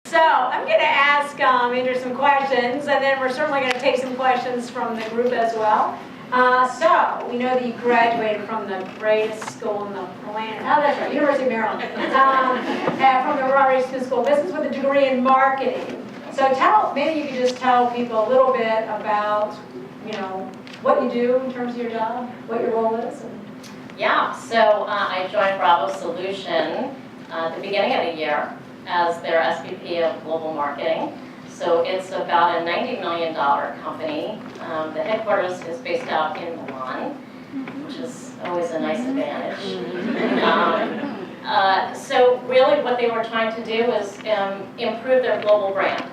So I'm going to ask Andrea some questions, and then we're certainly going to take some questions from the group as well. So we know that you graduated from the greatest school in the planet. Oh, that's right, University of Maryland. From the BravoSolution School of Business with a degree in marketing. So maybe you could just tell people a little bit about, what you do in terms of your job, what your role is. Yeah, so I joined BravoSolution at the beginning of the year as their SVP of Global Marketing. So it's about a $90 million company. The headquarters is based out in Milan, which is always a nice advantage. So really what they were trying to do is improve their global brand.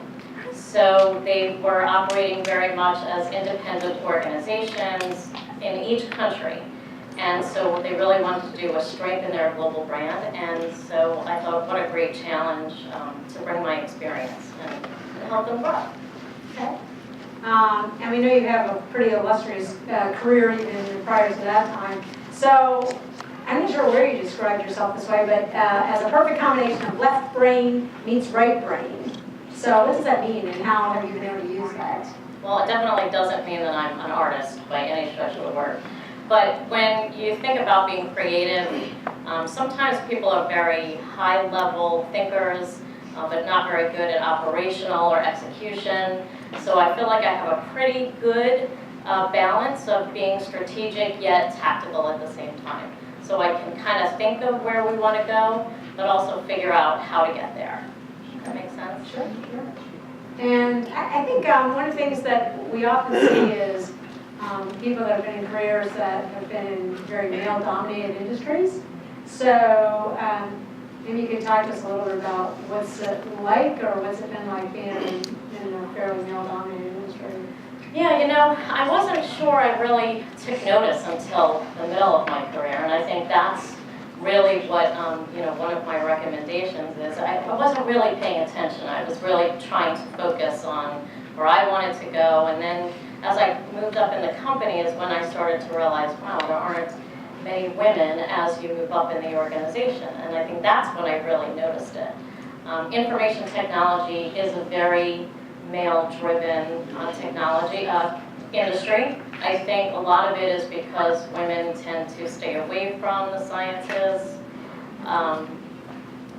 So they were operating very much as independent organizations in each country. And so what they really wanted to do was strengthen their global brand. And so I thought, what a great challenge to bring my experience and help them grow. Okay. And we know you have a pretty illustrious career even prior to that time. So I'm not sure where you described yourself this way, but as a perfect combination of left brain meets right brain. So what does that mean, and how have you been able to use that? Well, it definitely doesn't mean that I'm an artist by any stretch of the word. But when you think about being creative, sometimes people are very high-level thinkers, but not very good at operational or execution. So I feel like I have a pretty good balance of being strategic yet tactical at the same time. So I can kind of think of where we want to go, but also figure out how to get there. Does that make sense? Sure. And I think one of the things that we often see is people that have been in careers that have been in very male-dominated industries. So maybe you could talk to us a little bit about what's it like, or what's it been like being in a fairly male-dominated industry? Yeah, I wasn't sure I really took notice until the middle of my career, and I think that's really what, one of my recommendations is. I wasn't really paying attention. I was really trying to focus on where I wanted to go, and then as I moved up in the company is when I started to realize, wow, there aren't many women as you move up in the organization, and I think that's when I really noticed it. Information technology is a very male-driven technology industry. I think a lot of it is because women tend to stay away from the sciences.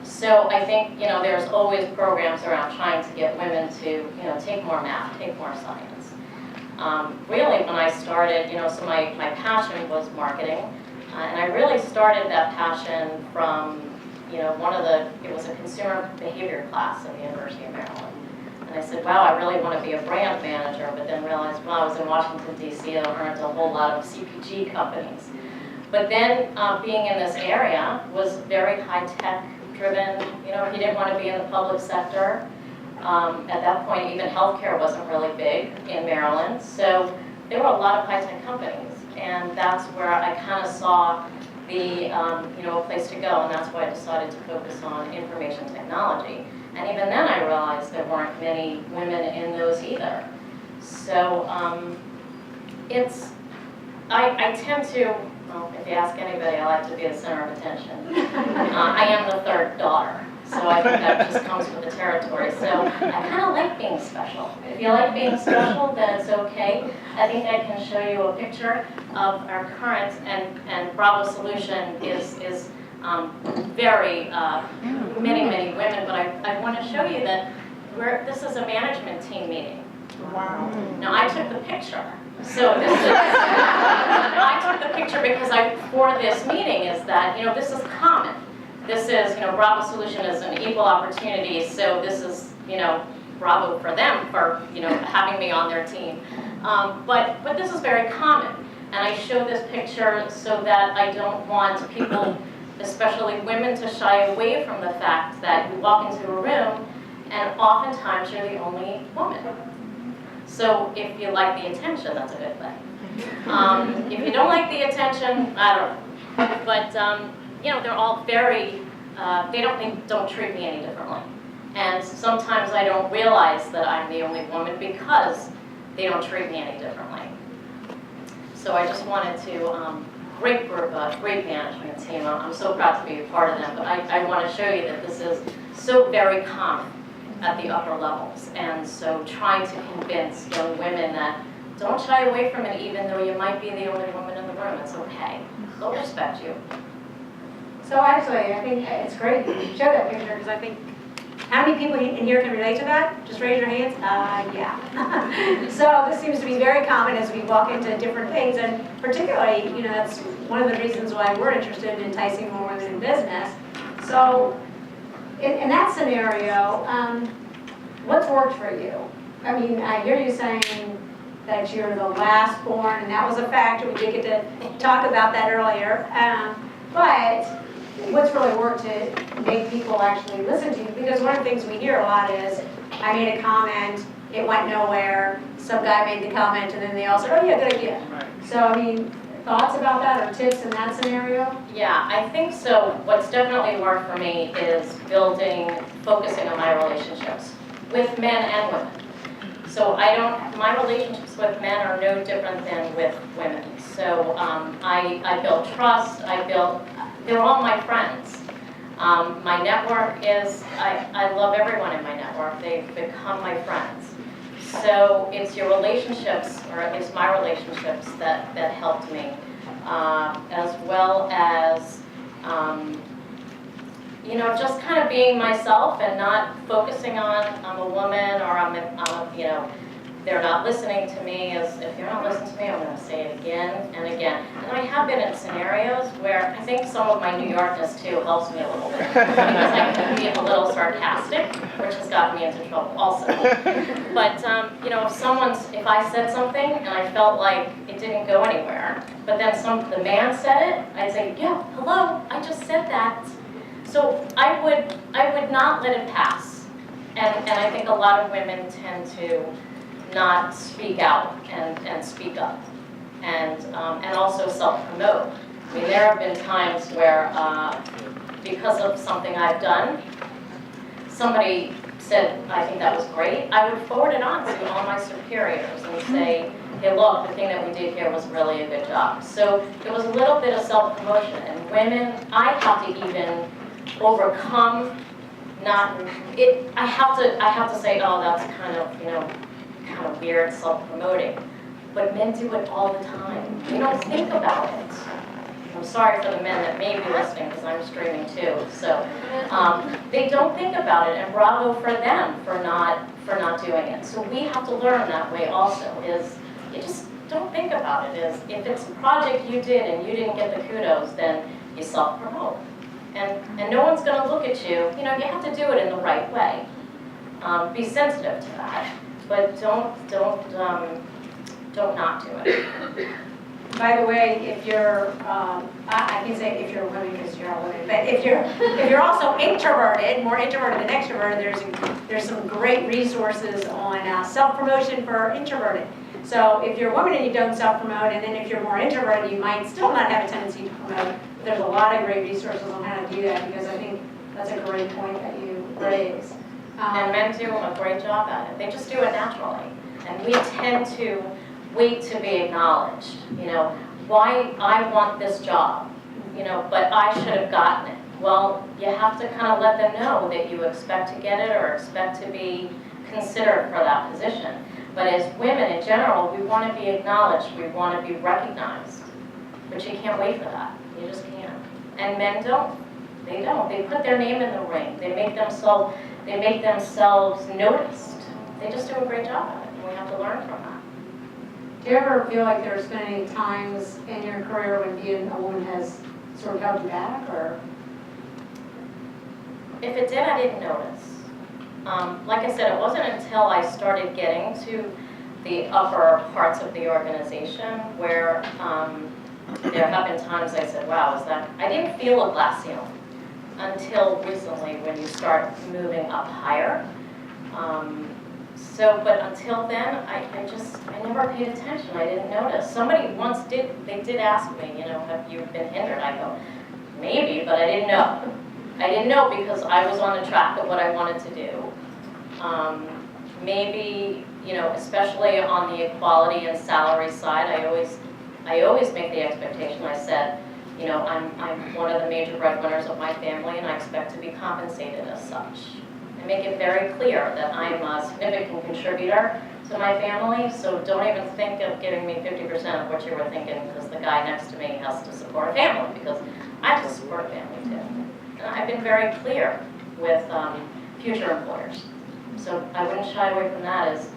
So I think, there's always programs around trying to get women to, take more math, take more science. Really, when I started, so my passion was marketing, and I really started that passion from, it was a consumer behavior class at the University of Maryland. And I said, wow, I really want to be a brand manager, but then realized, well, I was in Washington, D.C., I learned a whole lot of CPG companies. But then being in this area was very high-tech driven. He didn't want to be in the public sector. At that point, even healthcare wasn't really big in Maryland. So there were a lot of high-tech companies. And that's where I kind of saw the, a place to go. And that's why I decided to focus on information technology. And even then I realized there weren't many women in those either. So I tend to, well, if you ask anybody, I like to be the center of attention. I am the third daughter, so I think that just comes with the territory. So I kind of like being special. If you like being special, then it's okay. I think I can show you a picture of our current, and BravoSolution is very, many women, but I want to show you that this is a management team meeting. Wow. Now I took the picture. So this is, I took the picture because for this meeting is that, this is common. This is, BravoSolution is an equal opportunity, so this is, bravo for them for, having me on their team. But this is very common. And I show this picture so that I don't want people, especially women, to shy away from the fact that you walk into a room and oftentimes you're the only woman. So if you like the attention, that's a good thing. If you don't like the attention, I don't know. But they're all very, they don't treat me any differently. And sometimes I don't realize that I'm the only woman because they don't treat me any differently. So I just wanted to, great group, great management team. I'm so proud to be a part of them, but I want to show you that this is so very common. at the upper levels. And so trying to convince young women that don't shy away from it, even though you might be the only woman in the room. It's okay. They'll respect you. So actually, I think it's great you show that picture, because I think, how many people in here can relate to that? Just raise your hands. Yeah. So this seems to be very common as we walk into different things, and particularly, that's one of the reasons why we're interested in enticing more women in business. So in that scenario, what's worked for you? I mean, I hear you saying that you're the last born, and that was a factor. We did get to talk about that earlier. But what's really worked to make people actually listen to you? Because one of the things we hear a lot is, I made a comment, it went nowhere, some guy made the comment, and then they all said, oh yeah, good idea. Right. So, I mean, thoughts about that or tips in that scenario? Yeah, I think so. What's definitely worked for me is focusing on my relationships with men and women. So my relationships with men are no different than with women. So I build trust, they're all my friends. My network is, I love everyone in my network. They've become my friends. So it's your relationships, or at least my relationships, that helped me, as well as, just kind of being myself and not focusing on I'm a woman or they're not listening to me. If you're not listening to me, I'm going to say it again and again. And I have been in scenarios where I think some of my New Yorkness too helps me a little bit, because I can be a little sarcastic, which has gotten me into trouble also. But if I said something and I felt like it didn't go anywhere, but then the man said it, I'd say, yeah, hello, I just said that. So I would not let it pass. And I think a lot of women tend to not speak out and speak up, and also self-promote. I mean, there have been times where, because of something I've done, somebody said, I think that was great, I would forward it on to all my superiors and say, hey, look, the thing that we did here was really a good job. So it was a little bit of self-promotion, and women, I have to even overcome I have to say, oh, that's kind of weird, self-promoting. But men do it all the time. They don't think about it. I'm sorry for the men that may be listening, because I'm streaming too. So they don't think about it, and bravo for them for not doing it. So we have to learn that way also, is you just don't think about it. If it's a project you did and you didn't get the kudos, then you self-promote. And no one's going to look at you. You have to do it in the right way. Be sensitive to that, but don't not do it. By the way, if you're, I can say if you're a woman because you're a woman, but if you're also introverted, more introverted than extroverted, there's some great resources on self-promotion for introverted. So if you're a woman and you don't self-promote, and then if you're more introverted, you might still not have a tendency to promote. There's a lot of great resources on how to do that, because I think that's a great point that you raise. And men do a great job at it. They just do it naturally. And we tend to wait to be acknowledged. Why I want this job, but I should have gotten it. Well, you have to kind of let them know that you expect to get it or expect to be considered for that position. But as women in general, we want to be acknowledged, we want to be recognized. But you can't wait for that. You just can't. And men don't. They don't. They put their name in the ring. They make themselves noticed. They just do a great job at it, and we have to learn from that. Do you ever feel like there's been any times in your career when being a woman has sort of held you back, or? If it did, I didn't notice. Like I said, it wasn't until I started getting to the upper parts of the organization where there have been times I said, wow, I didn't feel a glass ceiling until recently when you start moving up higher. But until then, I never paid attention. I didn't notice. Somebody once did ask me, have you been hindered? I go, maybe, but I didn't know. I didn't know because I was on the track of what I wanted to do. Maybe, especially on the equality and salary side, I always make the expectation. I said, I'm one of the major breadwinners of my family, and I expect to be compensated as such. and make it very clear that I'm a significant contributor to my family, so don't even think of giving me 50% of what you were thinking, because the guy next to me has to support a family, because I have to support a family too. And I've been very clear with future employers. So I wouldn't shy away from that, is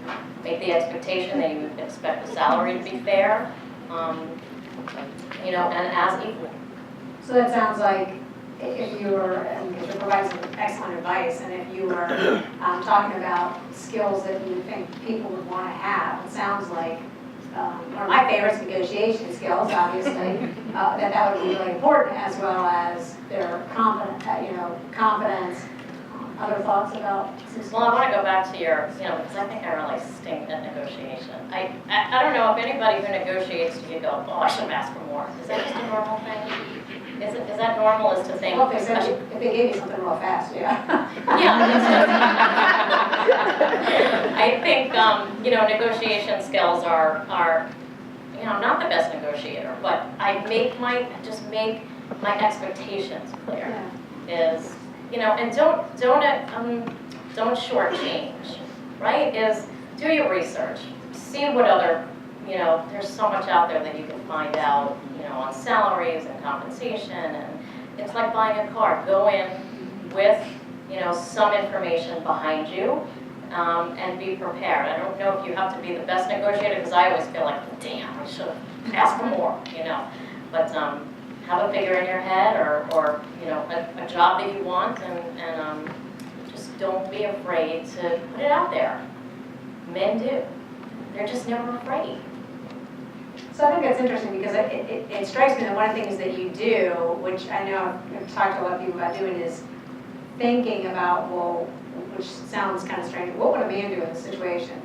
make the expectation that you expect the salary to be fair, you know, and as equal. So that sounds like if you were, and because you're providing some excellent advice, and if you were talking about skills that you think people would want to have, it sounds like one of my favorites, negotiation skills, obviously, that would be really important, as well as their confidence. Other thoughts about? Well, I want to go back to your, you know, because I think I really stink at negotiation. I don't know if anybody who negotiates, you go, oh, I should have asked for more. Is that just a normal thing? Is that normal, is to think? Well, if they gave you something real fast, yeah. Yeah. I think, you know, negotiation skills are, you know, I'm not the best negotiator, but I just make my expectations clear. Yeah. Is, you know, and don't shortchange, right? Is do your research, see what other, you know, there's so much out there that you can find out, you know, on salaries and compensation, and it's like buying a car. Go in with, you know, some information behind you, and be prepared. I don't know if you have to be the best negotiator, because I always feel like, damn, I should have asked for more, you know, but have a figure in your head, or you know, a job that you want, and just don't be afraid to put it out there. Men do. They're just never afraid. So I think that's interesting, because it strikes me that one of the things that you do, which I know I've talked to a lot of people about doing, is thinking about, well, which sounds kind of strange, what would a man do in this situation?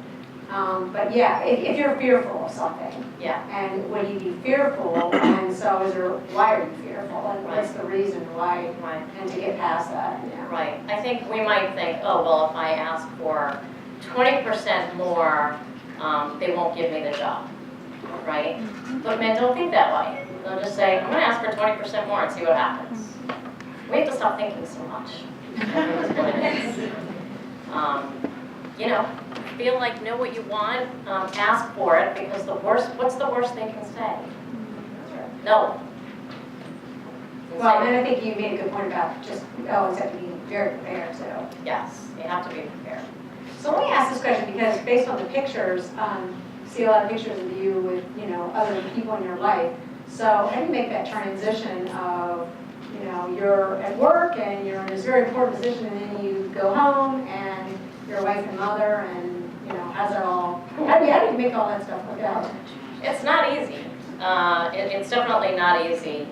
But yeah, if you're fearful of something, Yeah. and would you be fearful, and so why are you fearful, and Right. what's the reason why, Right. and to get past that, yeah. Right. I think we might think, oh, well, if I ask for 20% more, they won't give me the job, right? But men don't think that way. They'll just say, I'm going to ask for 20% more and see what happens. We have to stop thinking so much. That's what it is. You know, feel like know what you want, ask for it, because what's the worst they can say? No. Well, and I think you made a good point about just always have to be very prepared, so. Yes, you have to be prepared. So let me ask this question, because based on the pictures, see a lot of pictures of you with, you know, other people in your life. So how do you make that transition of, you know, you're at work and you're in this very important position, and then you go home and you're a wife and mother, and, you know, how do you make all that stuff work out? It's not easy. It's definitely not easy.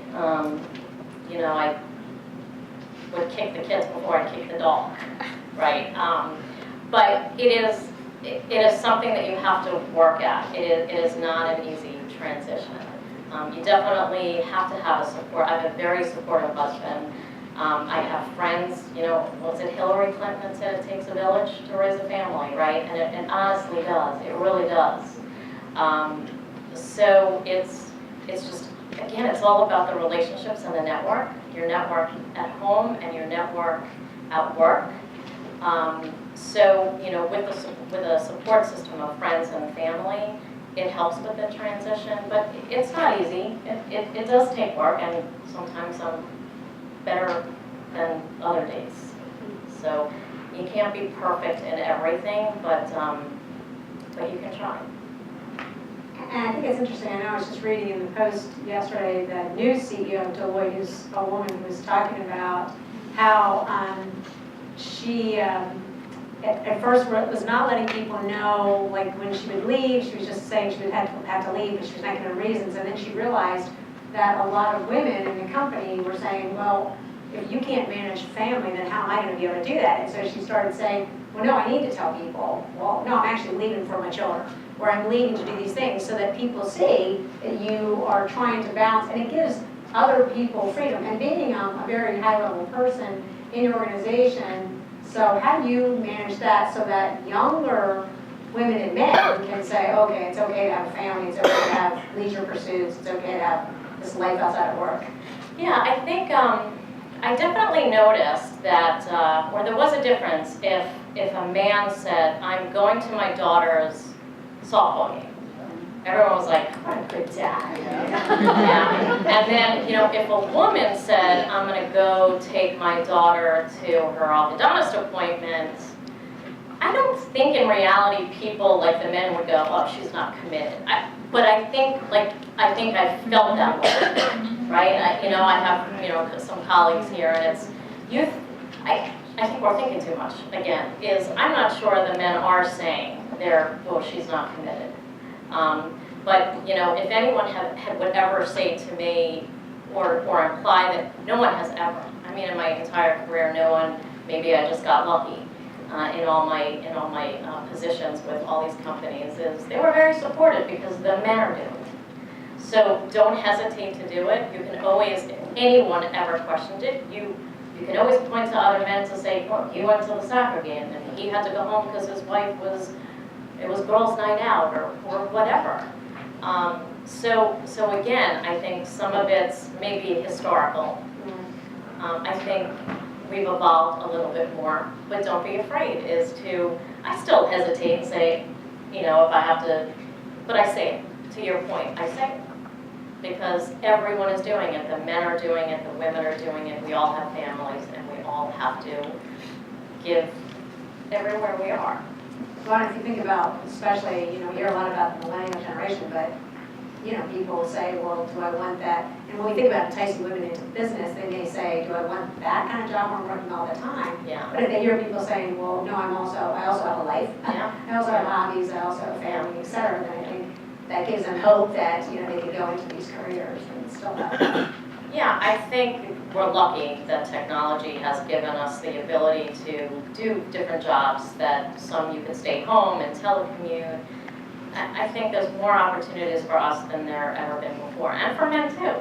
You know, I would kick the kids before I kick the dog, right? But it is something that you have to work at. It is not an easy transition. You definitely have to have a support. I have a very supportive husband. I have friends, you know, was it Hillary Clinton that said it takes a village to raise a family, right? And it honestly does. It really does. So it's just, again, it's all about the relationships and the network. Your network at home and your network at work. So, you know, with a support system of friends and family, it helps with the transition, but it's not easy. It does take work, and sometimes I'm better than other days. So you can't be perfect in everything, but you can try. And I think it's interesting, I know I was just reading in the Post yesterday, the new CEO of Deloitte, who's a woman who was talking about how she at first was not letting people know, like, when she would leave. She was just saying she would have to leave, but she was not giving reasons. And then she realized that a lot of women in the company were saying, well, if you can't manage family, then how am I going to be able to do that? And so she started saying, well, no, I need to tell people, well, no, I'm actually leaving for my children, or I'm leaving to do these things, so that people see that you are trying to balance, and it gives other people freedom. And being a very high-level person in your organization, so how do you manage that so that younger women and men can say, okay, it's okay to have a family, it's okay to have leisure pursuits, it's okay to have this life outside of work? Yeah, I think I definitely noticed that, or there was a difference if a man said, I'm going to my daughter's softball game. Everyone was like, what a good dad. Yeah. And then, if a woman said, I'm going to go take my daughter to her orthodontist appointment, I don't think in reality people, like the men, would go, oh, she's not committed. But I think I felt that way, right? I have, some colleagues here, and it's, I think we're thinking too much, again, I'm not sure the men are saying she's not committed. But, if anyone would ever say to me or imply that no one has ever, in my entire career, no one, maybe I just got lucky in all my positions with all these companies, is they were very supportive because the men are doing it. So don't hesitate to do it. You can always, if anyone ever questioned it, you can always point to other men to say, look, he went to the soccer game and he had to go home because his wife it was girls' night out or whatever. So again, I think some of it's maybe historical. I think we've evolved a little bit more, but don't be afraid I still hesitate and say, if I have to, but I say it, to your point, I say it. Because everyone is doing it, the men are doing it, the women are doing it, we all have families, and we all have to give everywhere we are. Well, if you think about, especially, we hear a lot about the millennial generation, but, people say, well, do I want that? And when we think about enticing women into business, they may say, do I want that kind of job where I'm working all the time? Yeah. But if they hear people saying, well, no, I also have a life. Yeah. I also have hobbies, I also have family, et cetera, then I think that gives them hope that, they could go into these careers and still have. Yeah, I think we're lucky that technology has given us the ability to do different jobs that some you can stay home and telecommute. I think there's more opportunities for us than there ever been before, and for men too.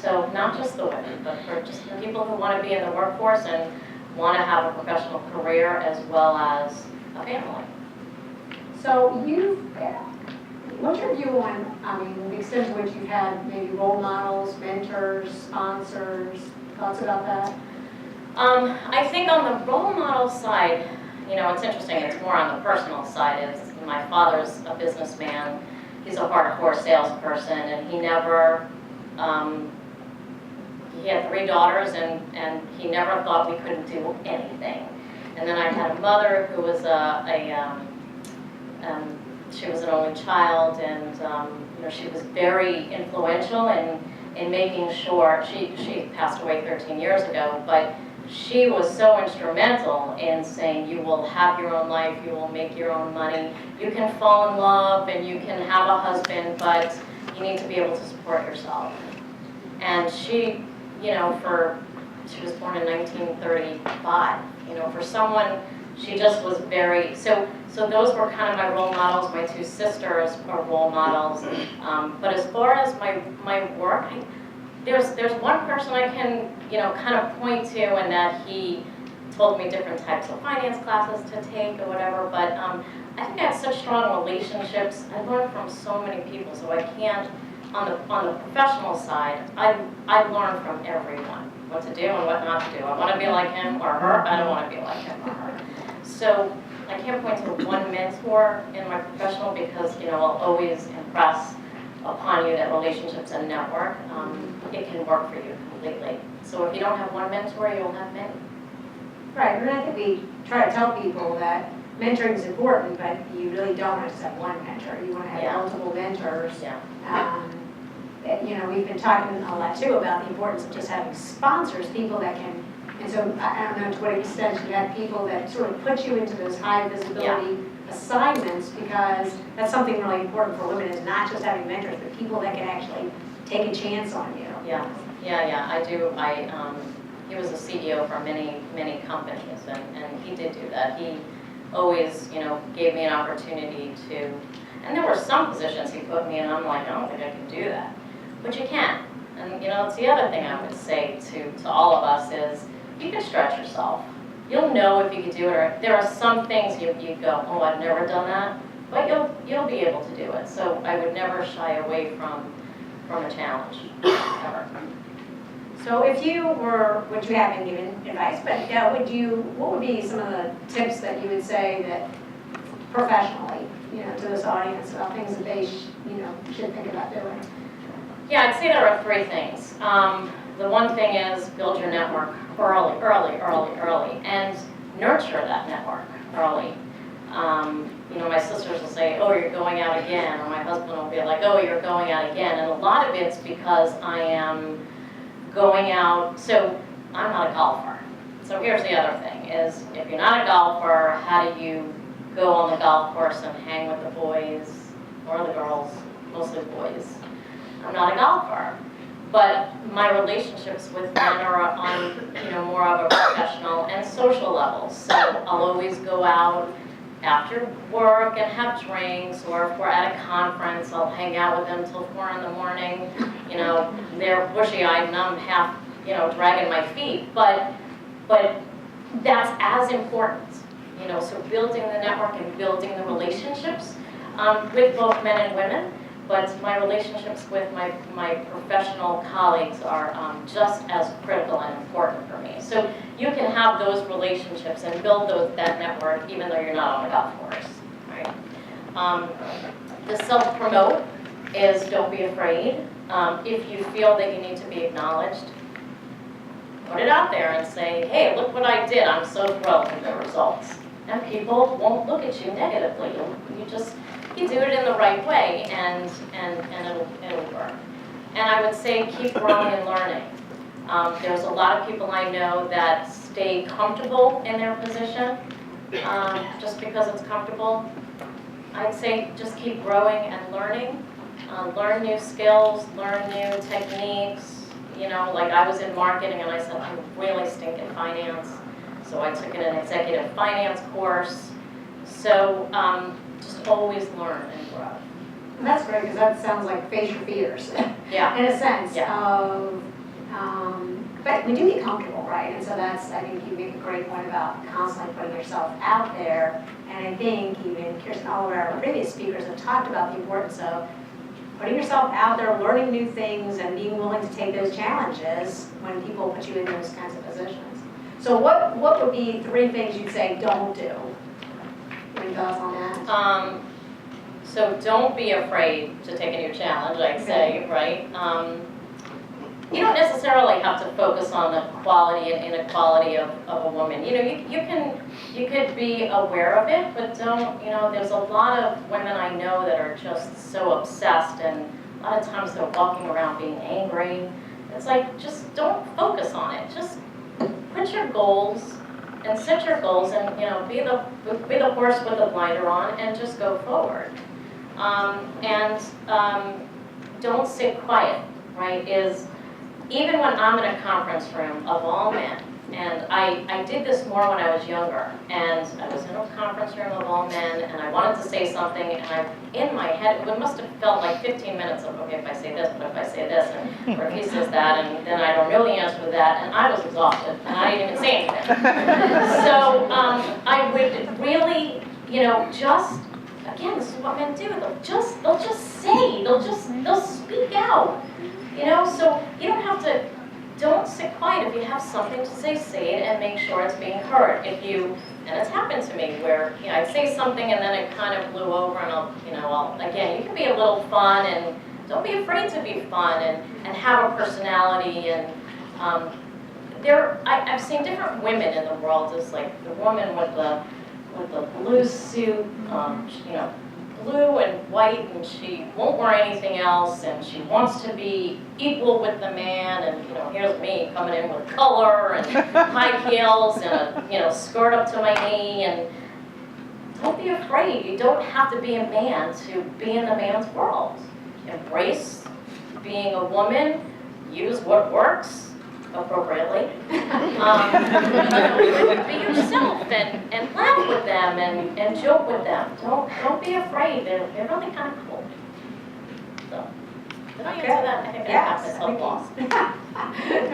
So not just the women, but for just the people who want to be in the workforce and want to have a professional career as well as a family. So what's your view on, the extent to which you've had maybe role models, mentors, sponsors, thoughts about that? I think on the role model side, it's interesting, it's more on the personal side. My father's a businessman, he's a hardcore salesperson, and he never, he had 3 daughters, and he never thought we couldn't do anything. And then I had a mother who was she was an only child, and she was very influential in making sure, she passed away 13 years ago, but she was so instrumental in saying you will have your own life, you will make your own money, you can fall in love and you can have a husband, but you need to be able to support yourself. And she, she was born in 1935, for someone, she just was very, so those were kind of my role models. My 2 sisters are role models. But as far as my work, there's one person I can, kind of point to, and that he told me different types of finance classes to take or whatever, but I think I have such strong relationships. I learned from so many people, so I can't, on the professional side, I learn from everyone what to do and what not to do. I want to be like him or her, I don't want to be like him or her. So I can't point to one mentor in my professional because, I'll always impress upon you that relationships and network, it can work for you completely. So if you don't have one mentor, you'll have many. Right, and I think we try to tell people that mentoring is important, but you really don't just have one mentor. You want to have multiple mentors. Yeah. We've been talking a lot too about the importance of just having sponsors, people that can, and so I don't know to what extent you have people that sort of put you into those high visibility assignments, because that's something really important for women, is not just having mentors, but people that can actually take a chance on you. Yeah, I do. He was a CEO for many companies, and he did do that. He always, gave me an opportunity to, and there were some positions he put me in, I'm like, I don't think I can do that. But you can. And, it's the other thing I would say to all of us is, you can stretch yourself. You'll know if you can do it, or there are some things you go, oh, I've never done that, but you'll be able to do it. So I would never shy away from a challenge, ever. So if you were, which you haven't given advice, but what would be some of the tips that you would say that professionally, to this audience about things that they, should think about doing? Yeah, I'd say there are 3 things. The one thing is build your network early, and nurture that network early. My sisters will say, oh, you're going out again, or my husband will be like, oh, you're going out again, and a lot of it's because I am going out, so I'm not a golfer. So here's the other thing, is if you're not a golfer, how do you go on the golf course and hang with the boys, or the girls, mostly boys? I'm not a golfer, but my relationships with men are on, more of a professional and social level. So I'll always go out after work and have drinks, or if we're at a conference, I'll hang out with them till 4 in the morning. They're bushy-eyed and I'm half, dragging my feet. But that's as important, so building the network and building the relationships with both men and women. But my relationships with my professional colleagues are just as critical and important for me. So you can have those relationships and build that network even though you're not on a golf course, right? The self-promote is don't be afraid. If you feel that you need to be acknowledged, put it out there and say, hey, look what I did. I'm so thrilled with the results. And people won't look at you negatively. You do it in the right way, and it'll work. And I would say keep growing and learning. There's a lot of people I know that stay comfortable in their position just because it's comfortable. I'd say just keep growing and learning. Learn new skills, learn new techniques. Like I was in marketing and I said, I really stink at finance. So I took an executive finance course. So just always learn and grow. That's great, because that sounds like face your fears. Yeah. In a sense Yeah. of, but we do get comfortable, right? And so that's, I think you make a great point about constantly putting yourself out there. And I think even Kirsten, all of our previous speakers have talked about the importance of putting yourself out there, learning new things, and being willing to take those challenges when people put you in those kinds of positions. So what would be 3 things you'd say don't do? Any thoughts on that? So don't be afraid to take a new challenge, I'd say, right? You don't necessarily have to focus on the quality and inequality of a woman. You could be aware of it, but don't, there's a lot of women I know that are just so obsessed, and a lot of times they're walking around being angry. It's like, just don't focus on it. Just put your goals and set your goals, and be the horse with the blinder on, and just go forward. Don't sit quiet, right? Even when I'm in a conference room of all men, and I did this more when I was younger, and I was in a conference room of all men, and I wanted to say something, and in my head, it must have felt like 15 minutes of, okay, if I say this, but if I say this, or if he says that, and then I don't know the answer to that, and I was exhausted, and I didn't even say anything. So I would really, just, again, this is what men do, they'll speak out. So you don't have to, don't sit quiet. If you have something to say it and make sure it's being heard. And it's happened to me where, I'd say something and then it kind of blew over, and again, you can be a little fun, and don't be afraid to be fun and have a personality. And I've seen different women in the world. There's like the woman with the blue suit, blue and white, and she won't wear anything else, and she wants to be equal with the man, and here's me coming in with color and high heels and a skirt up to my knee. And don't be afraid. You don't have to be a man to be in the man's world. Embrace being a woman. Use what works appropriately. Be yourself and laugh with them and joke with them. Don't be afraid. They're really kind of cool. So, did I answer that? I think I got myself lost. No,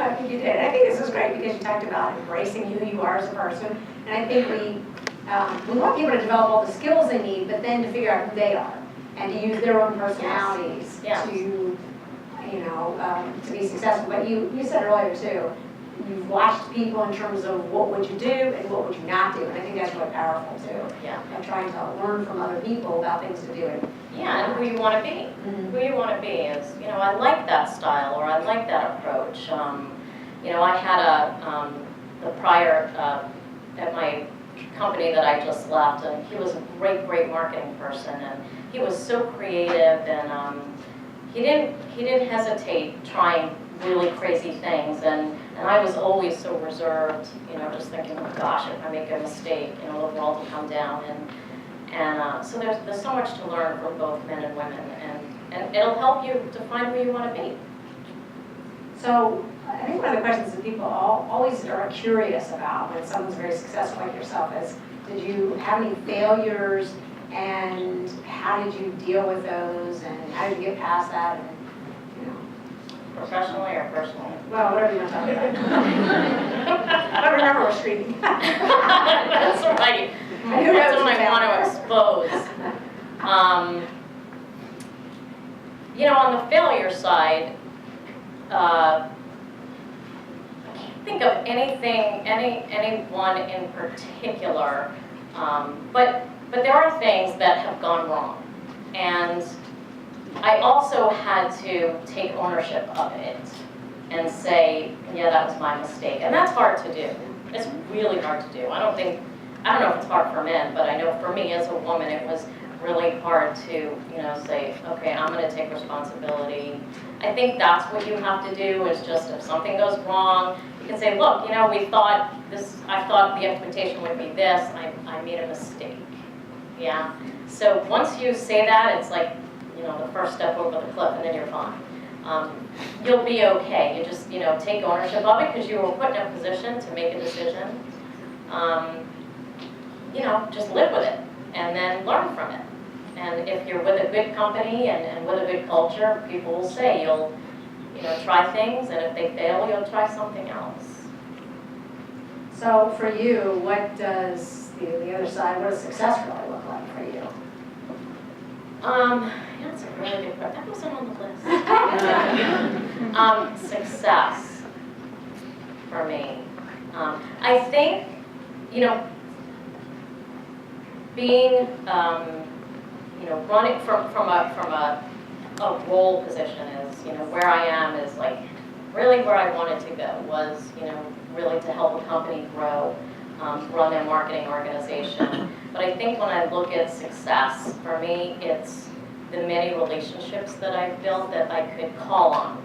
I think you did. I think this is great because you talked about embracing who you are as a person, and I think we want people to develop all the skills they need, but then to figure out who they are and to use their own personalities to to be successful. But you said earlier too, you've watched people in terms of what would you do and what would you not do, and I think that's really powerful too. Yeah. And trying to learn from other people about things to do. Yeah, and who you want to be. Who you want to be is, I like that style, or I like that approach. I had the prior, at my company that I just left, and he was a great marketing person, and he was so creative, and he didn't hesitate trying really crazy things, and I was always so reserved, just thinking, oh gosh, if I make a mistake, the world will come down, and so there's so much to learn from both men and women, and it'll help you to find who you want to be. So I think one of the questions that people always are curious about when someone's very successful like yourself is, did you have any failures, and how did you deal with those, and how did you get past that? And, Professionally or personally? well, whatever you want to talk about. I remember we're screaming. That's right. That's what I want to expose. On the failure side, I can't think of anyone in particular, but there are things that have gone wrong, and I also had to take ownership of it and say, yeah, that was my mistake, and that's hard to do. It's really hard to do. I don't know if it's hard for men, but I know for me as a woman, it was really hard to, say, okay, I'm going to take responsibility. I think that's what you have to do, is just if something goes wrong, you can say, look, I thought the expectation would be this, I made a mistake. Yeah. So once you say that, it's like, the first step over the cliff, and then you're fine. You'll be okay. You just, take ownership of it, because you were put in a position to make a decision. Just live with it, and then learn from it. And if you're with a good company and with a good culture, people will say you'll, try things, and if they fail, you'll try something else. So for you, what does the other side, what does success really look like for you? That's a really good question. That wasn't on the list. Success for me. I think, being, running from a role position is, where I am is like really where I wanted to go was, really to help a company grow, run their marketing organization. But I think when I look at success, for me, it's the many relationships that I've built that I could call on.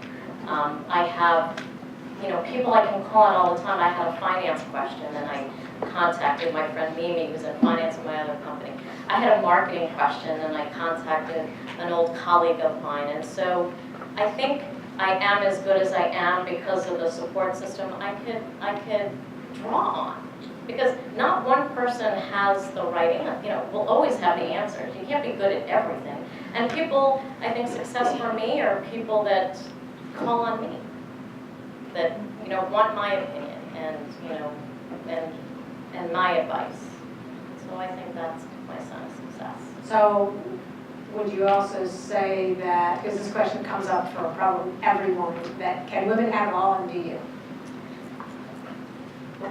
I have, people I can call on all the time. I had a finance question, and I contacted my friend Mimi, who's in finance in my other company. I had a marketing question, and I contacted an old colleague of mine. And so I think I am as good as I am because of the support system I could draw on. Because not one person has the right answer. We'll always have the answers. You can't be good at everything. And people, I think success for me are people that call on me, that, want my opinion and, and my advice. So I think that's my sign of success. So would you also say that, because this question comes up for probably every woman, that can women have it all, and do you?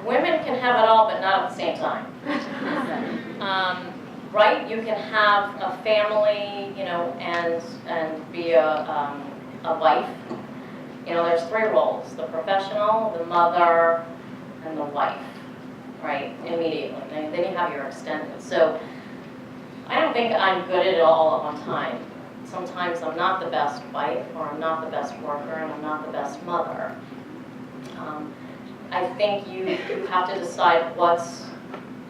Women can have it all, but not at the same time. Right? You can have a family, and be a wife. There's three roles: the professional, the mother, and the wife. Right? Immediately. And then you have your extended. So I don't think I'm good at it all at one time. Sometimes I'm not the best wife, or I'm not the best worker, and I'm not the best mother. I think you have to decide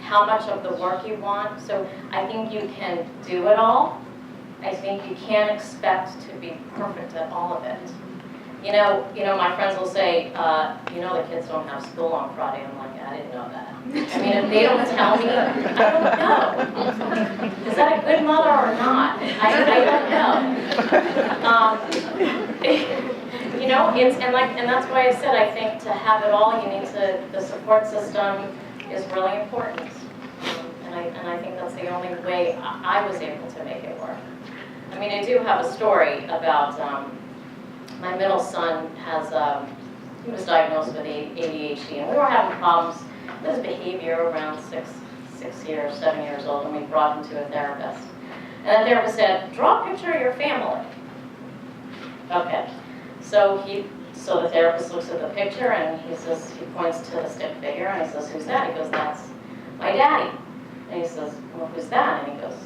how much of the work you want. So I think you can do it all. I think you can't expect to be perfect at all of it. My friends will say, the kids don't have school on Friday. I'm like, I didn't know that. I mean, if they don't tell me, I don't know. Is that a good mother or not? I don't know. And that's why I said I think to have it all, the support system is really important. And I think that's the only way I was able to make it work. I mean, I do have a story about my middle son has, he was diagnosed with ADHD, and we were having problems with his behavior around 7 years old, and we brought him to a therapist. And the therapist said, draw a picture of your family. Okay, so the therapist looks at the picture, and he points to the stick figure, and he says, who's that? He goes, that's my daddy. And he says, well, who's that? And he goes,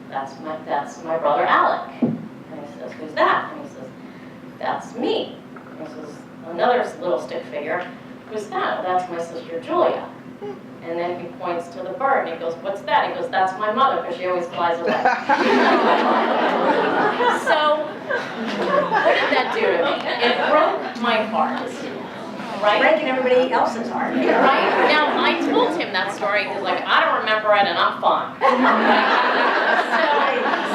that's my brother Alec. And he says, who's that? And he says, that's me. And he says, another little stick figure, who's that? Well, that's my sister Julia. And then he points to the bird, and he goes, what's that? He goes, that's my mother, because she always flies away. So, what did that do to me? It broke my heart, right? Breaking everybody else's heart. Right? Now, I told him that story, he's like, I don't remember it, and I'm fine.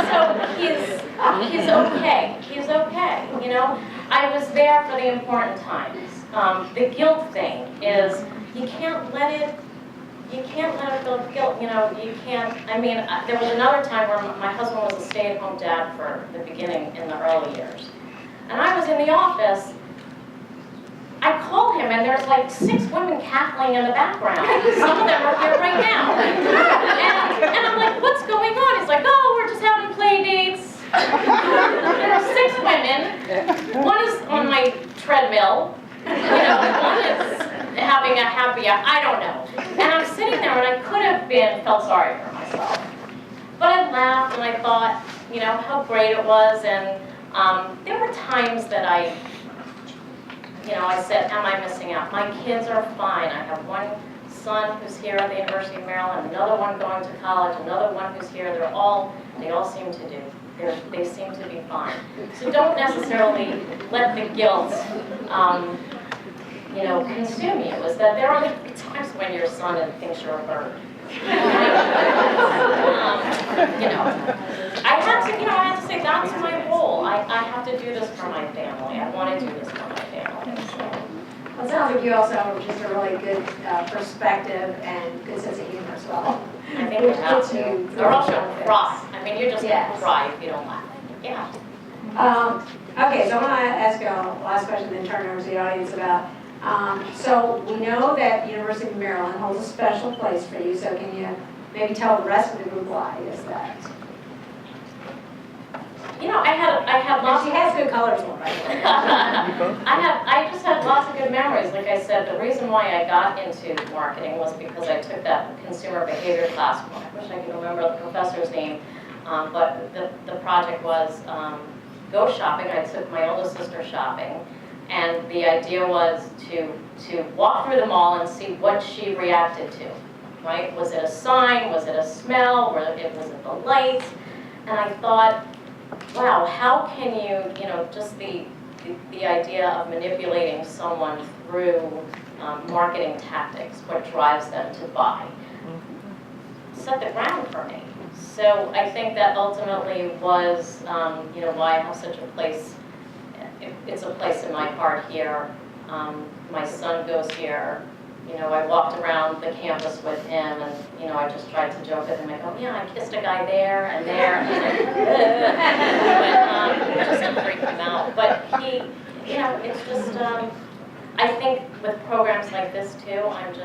So he's okay. He's okay, you know? I was there for the important times. The guilt thing is, you can't let it build guilt, you know, you can't, I mean, there was another time where my husband was a stay-at-home dad for the beginning in the early years. And I was in the office, I called him, and there's like 6 women cackling in the background. Some of them are here right now. And I'm like, what's going on? He's like, oh, we're just having play dates. There are 6 women. One is on my treadmill. You know, one is having a happy hour. I don't know. And I'm sitting there, and I could have felt sorry for myself. But I laughed, and I thought, you know, how great it was. And there were times that I said, am I missing out? My kids are fine. I have one son who's here at the University of Maryland, another one going to college, another one who's here. They all seem to do. They seem to be fine. So don't necessarily let the guilt, consume you. Is that there are times when your son thinks you're a bird. I have to say that's my goal. I have to do this for my family. I want to do this for my family. Well, it sounds like you also have just a really good perspective and good sense of humor as well. I think you have to. Or else you'll cry. I mean, you're just going to cry if you don't laugh. Yeah. Okay, so I want to ask you a last question, then turn it over to the audience about, so we know that University of Maryland holds a special place for you, so can you maybe tell the rest of the group why is that? You know, I had lots. She has good colors on, right? I just had lots of good memories. Like I said, the reason why I got into marketing was because I took that consumer behavior class. I wish I could remember the professor's name, but the project was go shopping. I took my oldest sister shopping, and the idea was to walk through the mall and see what she reacted to. Right? Was it a sign? Was it a smell? Was it the lights? And I thought, wow, how can you, just the idea of manipulating someone through marketing tactics, what drives them to buy, set the ground for me. So I think that ultimately was, why I have such a place. It's a place in my heart here. My son goes here. I walked around the campus with him, and I just tried to joke with him. I go, yeah, I kissed a guy there and there. But just to freak him out. But he, it's just. I think with programs like this too, I'm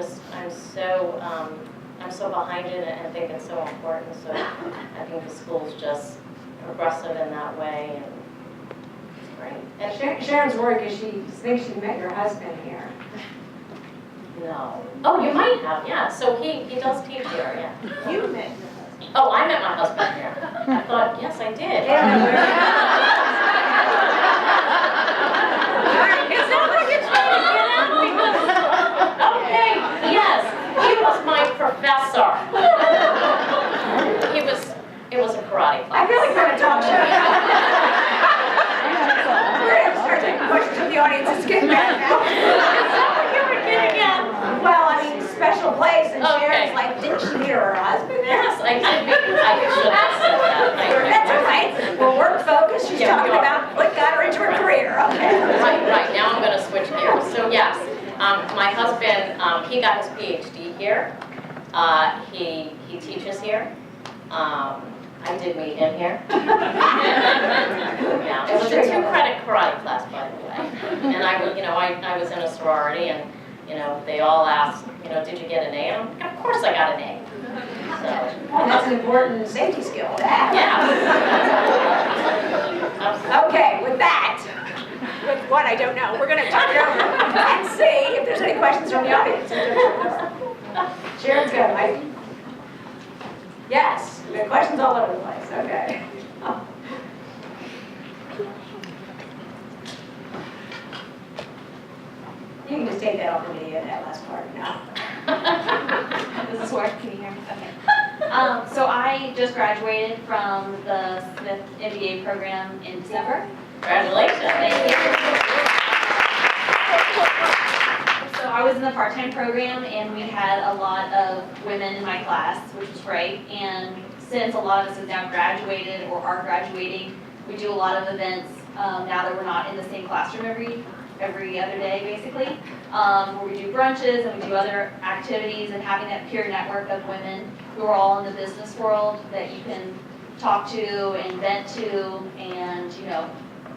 so behind it and think it's so important. So I think the school's just progressive in that way, and it's great. And Sharon's worried because she thinks she met your husband here. No. Oh, you might have, yeah. So he does teach here, yeah. You met your husband. Oh, I met my husband here. I thought, yes, I did. Is that what you're trying to get at? Because, okay, yes, he was my professor. It was a karate class. I feel like we're going to talk show. We're going to start taking questions from the audience. It's getting better now. Is that what you were getting at? Well, I mean, special place, and Sharon's like, didn't she meet her husband there? Yes, I should have said that. That's all right. We're work focused. She's talking about what got her into her career. Okay. Right. Now I'm going to switch gears. So yes, my husband, he got his PhD here. He teaches here. I did meet him here. Yeah, it was a 2-credit karate class, by the way. And I was in a sorority, and they all asked, did you get an A? And I'm like, of course I got an A. So. Well, that's an important safety skill to have. Yeah. Okay, with that, with what I don't know, we're going to turn it over and see if there's any questions from the audience. Sharon's good, Mike. Yes, we have questions all over the place. Okay. You can just take that off the video, that last part. No. Does this work? Can you hear me? Okay. So I just graduated from the Smith MBA program in December. Congratulations. Thank you. So I was in the part-time program, and we had a lot of women in my class, which was great. And since a lot of us have now graduated or are graduating, we do a lot of events now that we're not in the same classroom every other day, basically, where we do brunches and we do other activities, and having that peer network of women who are all in the business world that you can talk to and vent to and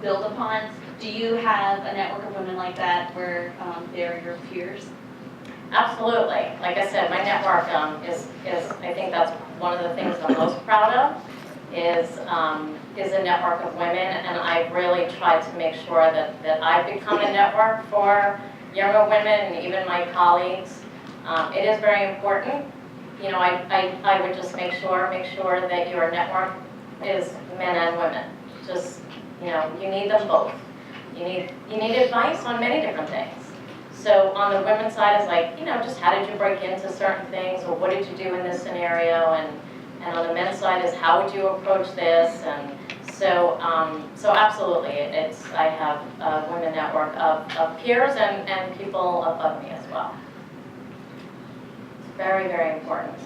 build upon. Do you have a network of women like that where they're your peers? Absolutely. Like I said, my network is I think that's one of the things I'm most proud of is a network of women, and I've really tried to make sure that I've become a network for younger women and even my colleagues. It is very important. I would just make sure that your network is men and women. Just, you need them both. You need advice on many different things. So on the women's side, it's like, just how did you break into certain things, or what did you do in this scenario, and on the men's side is how would you approach this, and so absolutely, I have a women network of peers and people above me as well. It's very, very important.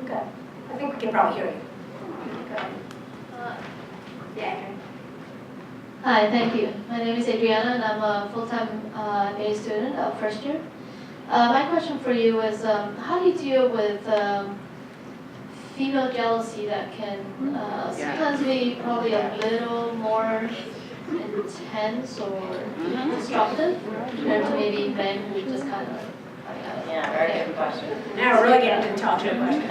Okay. I think we can probably hear you. Okay. Yeah. Hi, thank you. My name is Adriana, and I'm a full-time MA student of first year. My question for you is, how do you deal with female jealousy that can sometimes be probably a little more intense or disruptive compared to maybe men who just kind of Yeah, very good question. Now we're really getting into talk show questions.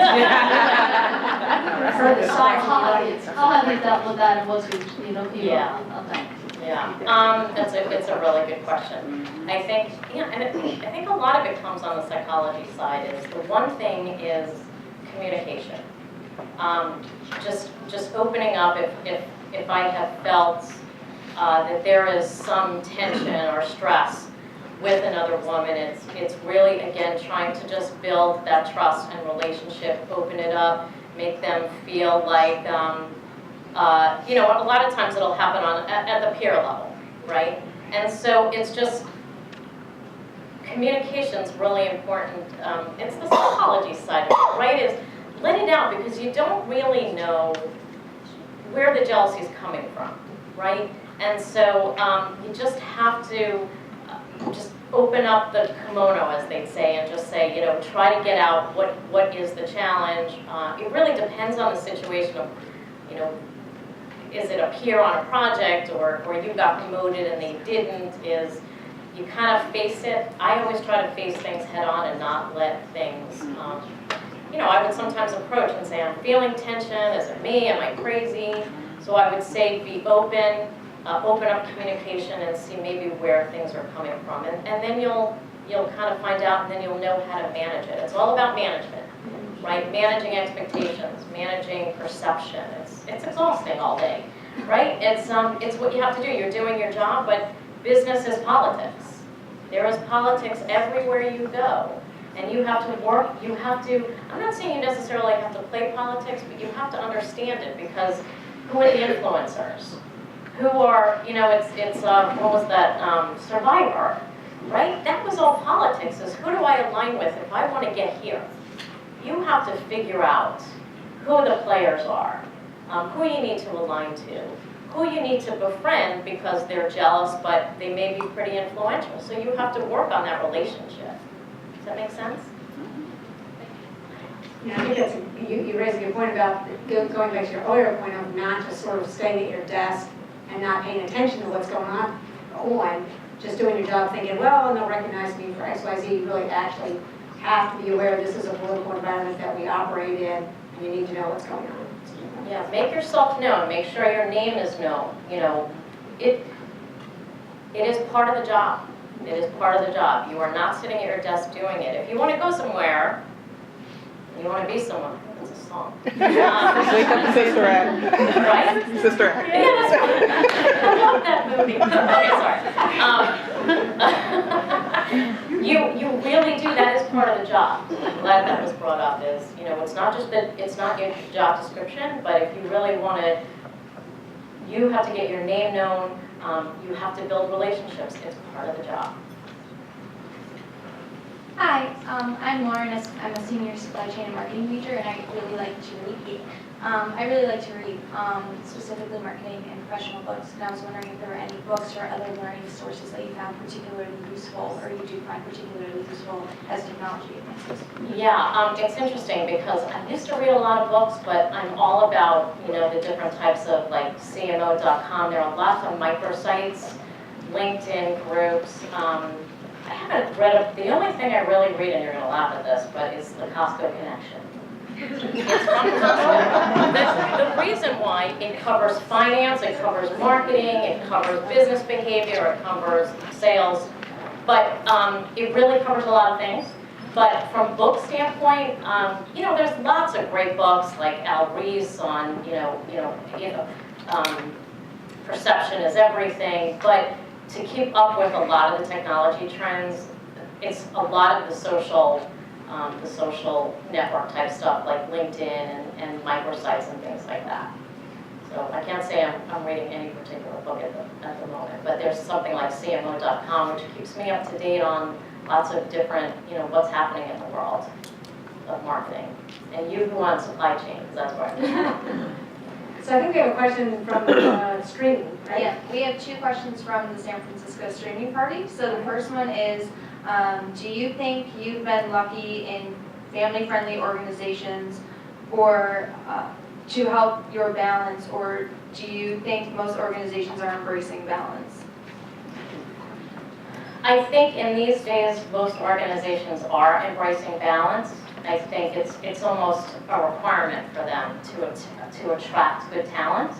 For the side from the audience. How have you dealt with that, and what's your people on that? Yeah, it's a really good question. I think a lot of it comes on the psychology side. Is the one thing is communication. Just opening up if I have felt that there is some tension or stress with another woman, it's really, again, trying to just build that trust and relationship, open it up, make them feel like, a lot of times it'll happen at the peer level, right? And so it's just, communication's really important. It's the psychology side of it, right? Is let it out, because you don't really know where the jealousy is coming from, right? And so you just have to just open up the kimono, as they'd say, and just say, try to get out what is the challenge. It really depends on the situation of, is it a peer on a project, or you got promoted and they didn't, is you kind of face it. I always try to face things head on and not let things, I would sometimes approach and say, I'm feeling tension, is it me, am I crazy? So I would say be open up communication and see maybe where things are coming from. And then you'll kind of find out, and then you'll know how to manage it. It's all about management, right? Managing expectations, managing perception. It's exhausting all day, right? It's what you have to do. You're doing your job, but business is politics. There is politics everywhere you go. And you have to work, I'm not saying you necessarily have to play politics, but you have to understand it, because who are the influencers? Who are, what was that, Survivor, right? That was all politics, is who do I align with if I want to get here? You have to figure out who the players are, who you need to align to, who you need to befriend because they're jealous, but they may be pretty influential. So you have to work on that relationship. Does that make sense? I think that's, you raised a good point about going back to your earlier point of not just sort of staying at your desk and not paying attention to what's going on, just doing your job thinking, well, and they'll recognize me for X, Y, Z. You really actually have to be aware this is a political environment that we operate in, and you need to know what's going on. Yeah, make yourself known. Make sure your name is known. You know, it is part of the job. It is part of the job. You are not sitting at your desk doing it. If you want to go somewhere, you want to be someone. That's a song. Wake up, Sister Act. Right? Sister Act. Yeah, that's right. I love that movie. Okay, sorry. You really do. That is part of the job. I'm glad that was brought up. Is, you know, it's not just that it's not your job description, but if you really want to, you have to get your name known. You have to build relationships. It's part of the job. Hi, I'm Lauren. I'm a senior supply chain and marketing major, and I really like to read. I really like to read, specifically marketing and professional books, and I was wondering if there were any books or other learning sources that you found particularly useful, or you do find particularly useful as technology advances. Yeah, it's interesting because I used to read a lot of books, but I'm all about, you know, the different types of like CMO.com. There are lots of microsites, LinkedIn groups. I haven't read the only thing I really read, and you're going to laugh at this, but is the Costco Connection. It's from Costco. The reason why, it covers finance, it covers marketing, it covers business behavior, it covers sales, but it really covers a lot of things. But from book standpoint, you know, there's lots of great books like Al Rees on, perception is everything. But to keep up with a lot of the technology trends, it's a lot of the social network type stuff like LinkedIn and microsites and things like that. So I can't say I'm reading any particular book at the moment, but there's something like CMO.com, which keeps me up to date on lots of different, you know, what's happening in the world of marketing. And you who want supply chain, because that's where I'm So I think we have a question from streaming, right? Yeah, we have two questions from the San Francisco streaming party. So the first one is, do you think you've been lucky in family-friendly organizations or to help your balance, or do you think most organizations are embracing balance? I think in these days, most organizations are embracing balance. I think it's almost a requirement for them to attract good talent.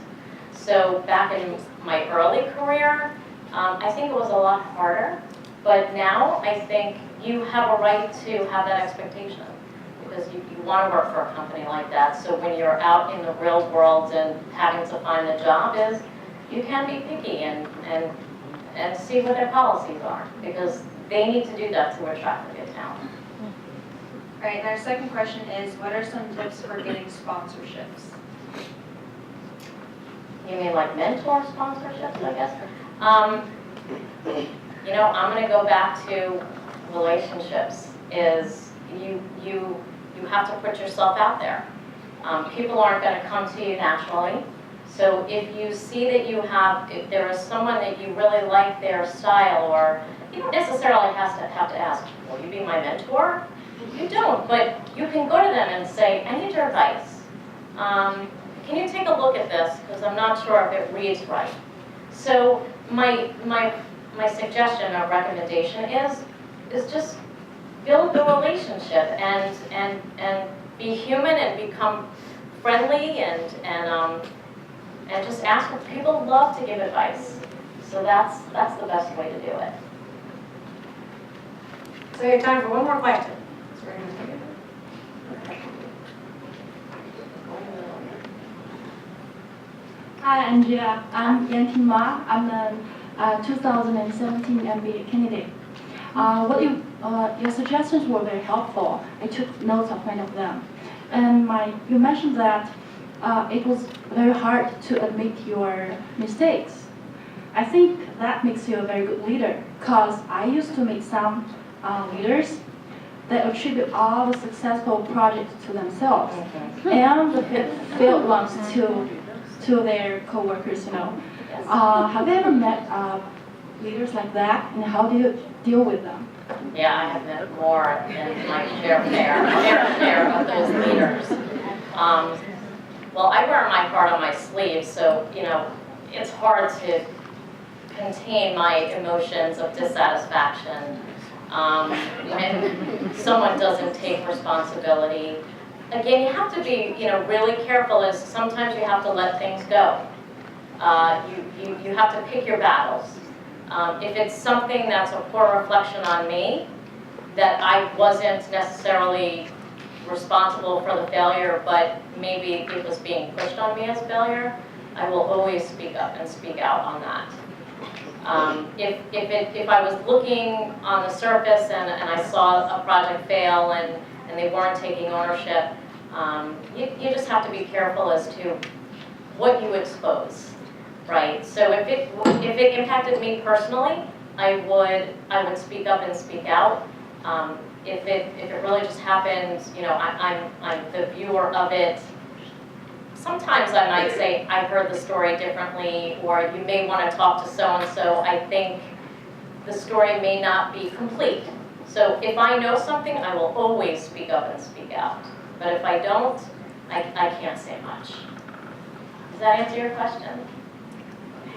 So back in my early career, I think it was a lot harder. But now I think you have a right to have that expectation because you want to work for a company like that. So when you're out in the real world and having to find a job is, you can be picky and see what their policies are because they need to do that to attract the good talent. All right, and our second question is, what are some tips for getting sponsorships? You mean like mentor sponsorships, I guess? You know, I'm going to go back to relationships. Is you have to put yourself out there. People aren't going to come to you naturally. So if you see that if there is someone that you really like their style, or you don't necessarily have to ask, will you be my mentor? You don't, but you can go to them and say, I need your advice. Can you take a look at this? Because I'm not sure if it reads right. So my suggestion or recommendation is just build the relationship and be human and become friendly and just ask for people love to give advice. So that's the best way to do it. So we have time for one more question. Hi, Andrea. I'm Yanti Ma. I'm a 2017 MBA candidate. Your suggestions were very helpful. I took notes of many of them. And you mentioned that it was very hard to admit your mistakes. I think that makes you a very good leader, because I used to meet some leaders that attribute all the successful projects to themselves and the failed ones to their co-workers, you know. Have you ever met leaders like that, and how do you deal with them? Yeah, I have met more than my fair share of those leaders. Well, I wear my heart on my sleeve, so, you know, it's hard to contain my emotions of dissatisfaction when someone doesn't take responsibility. Again, you have to be, you know, really careful, as sometimes you have to let things go. You have to pick your battles. If it's something that's a poor reflection on me, that I wasn't necessarily responsible for the failure, but maybe it was being pushed on me as failure, I will always speak up and speak out on that. If I was looking on the surface and I saw a project fail and they weren't taking ownership, you just have to be careful as to what you expose, right? So if it impacted me personally, I would speak up and speak out. If it really just happened, you know, I'm the viewer of it. Sometimes I might say, I heard the story differently, or you may want to talk to so-and-so. I think the story may not be complete. So if I know something, I will always speak up and speak out. But if I don't, I can't say much. Does that answer your question?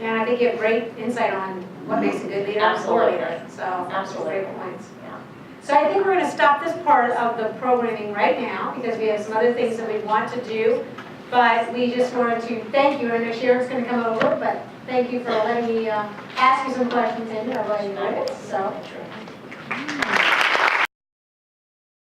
And I think you have great insight on what makes a good leader and a poor leader. So, Absolutely. great points. Yeah. So I think we're going to stop this part of the programming right now because we have some other things that we want to do. But we just wanted to thank you. I know Sharon's going to come over, but thank you for letting me ask you some questions in our writing notes. So.